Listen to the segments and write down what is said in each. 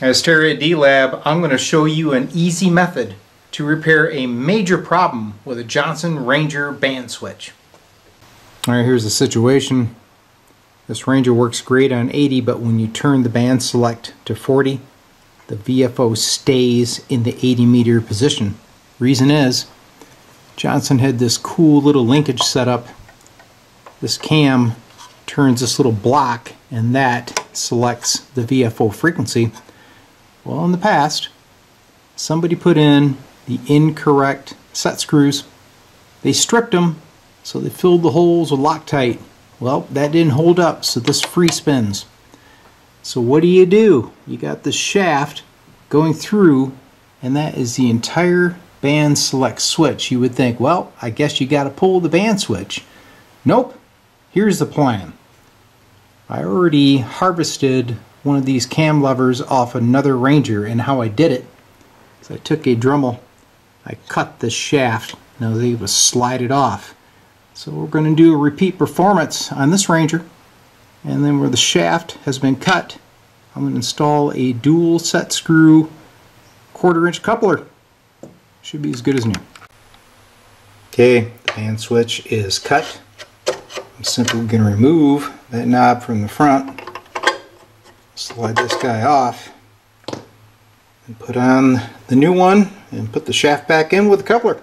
As Terry at D-Lab, I'm going to show you an easy method to repair a major problem with a Johnson Ranger band switch. Alright, here's the situation. This Ranger works great on 80, but when you turn the band select to 40, the VFO stays in the 80 meter position. Reason is, Johnson had this cool little linkage set up. This cam turns this little block and that selects the VFO frequency. Well, in the past, somebody put in the incorrect set screws. They stripped them, so they filled the holes with Loctite. Well, that didn't hold up, so this free spins. So what do? You got the shaft going through, and that is the entire band select switch. You would think, well, I guess you got to pull the band switch. Nope. Here's the plan. I already harvested one of these cam levers off another Ranger, and how I did it is I took a Dremel, I cut the shaft, and I was able to slide it off. So we're going to do a repeat performance on this Ranger, and then where the shaft has been cut, I'm going to install a dual set screw 1/4 inch coupler. Should be as good as new. Okay, the band switch is cut. I'm simply going to remove that knob from the front, slide this guy off, and put on the new one and put the shaft back in with the coupler.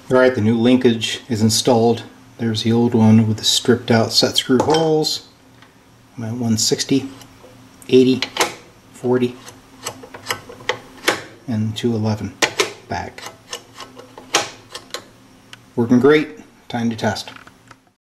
Alright, the new linkage is installed. There's the old one with the stripped out set screw holes. I'm at 160, 80, 40, and 211 back. Working great. Time to test.